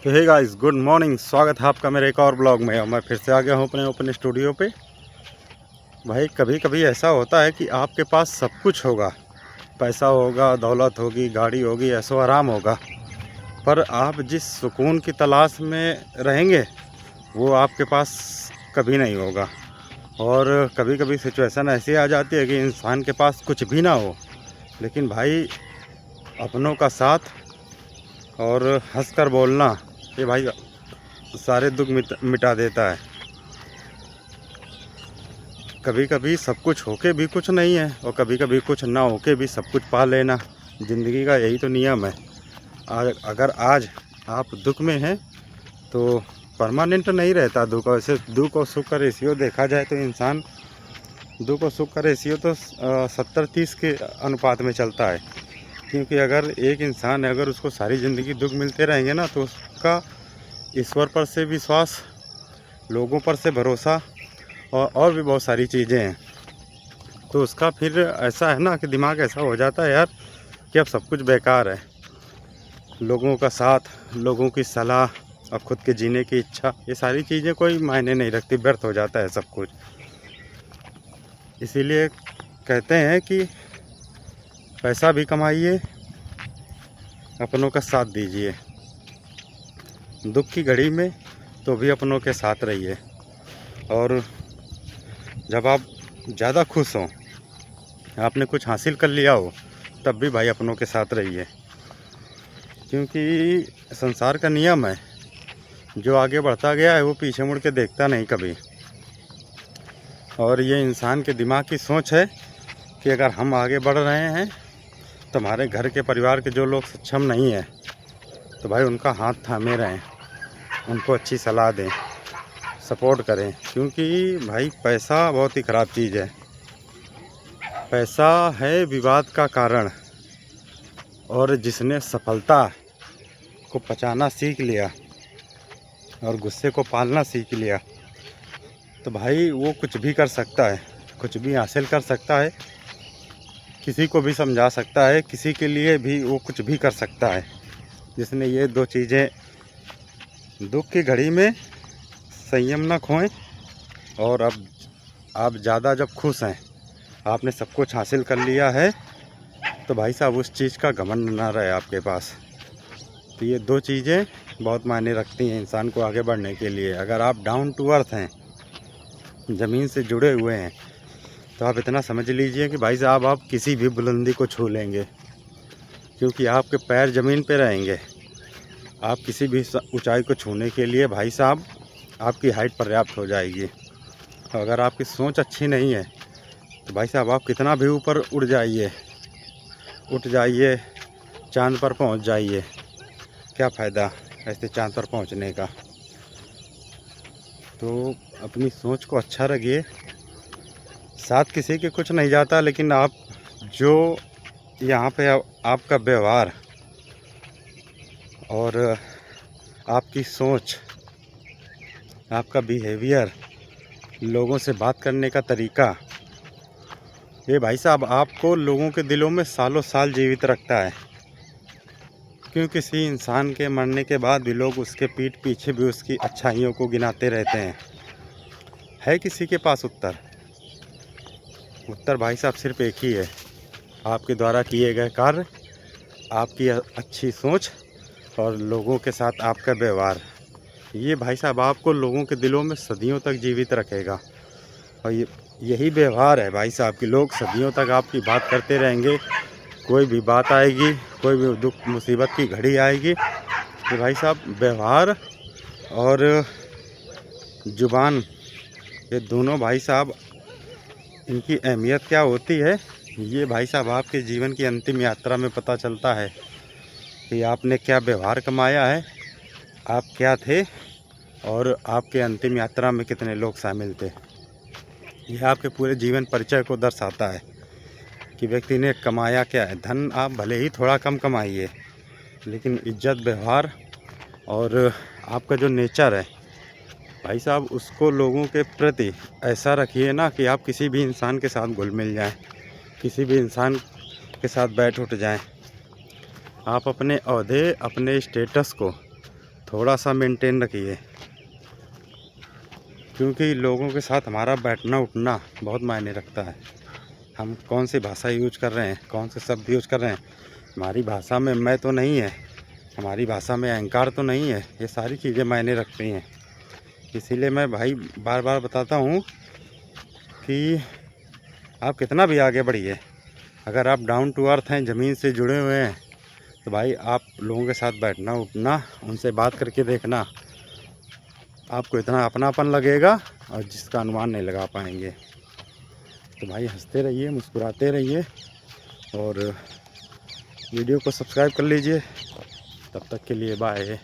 तो hey guys, good morning. स्वागत है आपका मेरे एक और ब्लॉग में। और मैं फिर से आ गया हूँ अपने ओपन स्टूडियो पे। भाई कभी कभी ऐसा होता है कि आपके पास सब कुछ होगा, पैसा होगा, दौलत होगी, गाड़ी होगी, ऐशो आराम होगा, पर आप जिस सुकून की तलाश में रहेंगे वो आपके पास कभी नहीं होगा। और कभी कभी सिचुएशन ऐसी आ जाती है कि इंसान के पास कुछ भी ना हो, लेकिन भाई अपनों का साथ और हंस कर बोलना, ये भाई सारे दुख मिटा देता है। कभी कभी सब कुछ होके भी कुछ नहीं है, और कभी कभी कुछ ना होके भी सब कुछ पा लेना। ज़िंदगी का यही तो नियम है। अगर आज आप दुख में हैं तो परमानेंट नहीं रहता दुख। वैसे दुख और सुख का रेशियो देखा जाए तो इंसान दुख और सुख का रेशियो तो 70-30 के अनुपात में चलता है। क्योंकि अगर एक इंसान है, अगर उसको सारी ज़िंदगी दुख मिलते रहेंगे ना, तो उसका ईश्वर पर से विश्वास, लोगों पर से भरोसा और भी बहुत सारी चीज़ें हैं, तो उसका फिर ऐसा है ना कि दिमाग ऐसा हो जाता है यार कि अब सब कुछ बेकार है। लोगों का साथ, लोगों की सलाह और ख़ुद के जीने की इच्छा, ये सारी चीज़ें कोई मायने नहीं रखती, व्यर्थ हो जाता है सब कुछ। इसीलिए कहते हैं कि पैसा भी कमाइए, अपनों का साथ दीजिए। दुख की घड़ी में तो भी अपनों के साथ रहिए, और जब आप ज़्यादा खुश हों, आपने कुछ हासिल कर लिया हो, तब भी भाई अपनों के साथ रहिए। क्योंकि संसार का नियम है, जो आगे बढ़ता गया है वो पीछे मुड़ के देखता नहीं कभी। और ये इंसान के दिमाग की सोच है कि अगर हम आगे बढ़ रहे हैं तो हमारे घर के परिवार के जो लोग सक्षम नहीं हैं, तो भाई उनका हाथ थामे रहें, उनको अच्छी सलाह दें, सपोर्ट करें। क्योंकि भाई पैसा बहुत ही ख़राब चीज़ है। पैसा है विवाद का कारण, और जिसने सफलता को पचाना सीख लिया और गुस्से को पालना सीख लिया, तो भाई वो कुछ भी कर सकता है, कुछ भी हासिल कर सकता है, किसी को भी समझा सकता है, किसी के लिए भी वो कुछ भी कर सकता है। जिसने ये दो चीज़ें, दुख की घड़ी में संयम न खोएं, और अब आप ज़्यादा जब खुश हैं, आपने सब कुछ हासिल कर लिया है, तो भाई साहब उस चीज़ का घमंड ना रहे आपके पास। तो ये दो चीज़ें बहुत मायने रखती हैं इंसान को आगे बढ़ने के लिए। अगर आप डाउन टू अर्थ हैं, ज़मीन से जुड़े हुए हैं, तो आप इतना समझ लीजिए कि भाई साहब आप किसी भी बुलंदी को छू लेंगे, क्योंकि आपके पैर ज़मीन पे रहेंगे। आप किसी भी ऊंचाई को छूने के लिए भाई साहब आपकी हाइट पर्याप्त हो जाएगी। अगर आपकी सोच अच्छी नहीं है तो भाई साहब आप कितना भी ऊपर उठ जाइए, चांद पर पहुंच जाइए, क्या फ़ायदा ऐसे चांद पर पहुंचने का। तो अपनी सोच को अच्छा रखिए। साथ किसी के कुछ नहीं जाता, लेकिन आप जो यहाँ पे आपका व्यवहार और आपकी सोच, आपका बिहेवियर, लोगों से बात करने का तरीका, ये भाई साहब आपको लोगों के दिलों में सालों साल जीवित रखता है। क्यों किसी इंसान के मरने के बाद भी लोग उसके पीठ पीछे भी उसकी अच्छाइयों को गिनाते रहते हैं। है किसी के पास उत्तर भाई साहब सिर्फ एक ही है, आपके द्वारा किए गए कार्य, आपकी अच्छी सोच और लोगों के साथ आपका व्यवहार। ये भाई साहब आपको लोगों के दिलों में सदियों तक जीवित रखेगा। और यही व्यवहार है भाई साहब कि लोग सदियों तक आपकी बात करते रहेंगे। कोई भी बात आएगी, कोई भी दुख मुसीबत की घड़ी आएगी, तो भाई साहब व्यवहार और ज़ुबान, ये दोनों भाई साहब, इनकी अहमियत क्या होती है, ये भाई साहब आपके जीवन की अंतिम यात्रा में पता चलता है कि आपने क्या व्यवहार कमाया है, आप क्या थे, और आपके अंतिम यात्रा में कितने लोग शामिल थे। यह आपके पूरे जीवन परिचय को दर्शाता है कि व्यक्ति ने कमाया क्या है। धन आप भले ही थोड़ा कम कमाइए, लेकिन इज्जत, व्यवहार और आपका जो नेचर है भाई साहब, उसको लोगों के प्रति ऐसा रखिए ना कि आप किसी भी इंसान के साथ घुल मिल जाएं, किसी भी इंसान के साथ बैठ उठ जाएं। आप अपने ओहदे, अपने स्टेटस को थोड़ा सा मेंटेन रखिए, क्योंकि लोगों के साथ हमारा बैठना उठना बहुत मायने रखता है। हम कौन सी भाषा यूज कर रहे हैं, कौन से शब्द यूज कर रहे हैं, हमारी भाषा में मैं तो नहीं है, हमारी भाषा में अहंकार तो नहीं है, ये सारी चीज़ें मायने रखती हैं। इसीलिए मैं भाई बार बार बताता हूँ कि आप कितना भी आगे बढ़िए, अगर आप डाउन टू अर्थ हैं, ज़मीन से जुड़े हुए हैं, तो भाई आप लोगों के साथ बैठना उठना, उनसे बात करके देखना, आपको इतना अपनापन लगेगा और जिसका अनुमान नहीं लगा पाएंगे। तो भाई हंसते रहिए, मुस्कुराते रहिए और वीडियो को सब्सक्राइब कर लीजिए। तब तक के लिए बाय।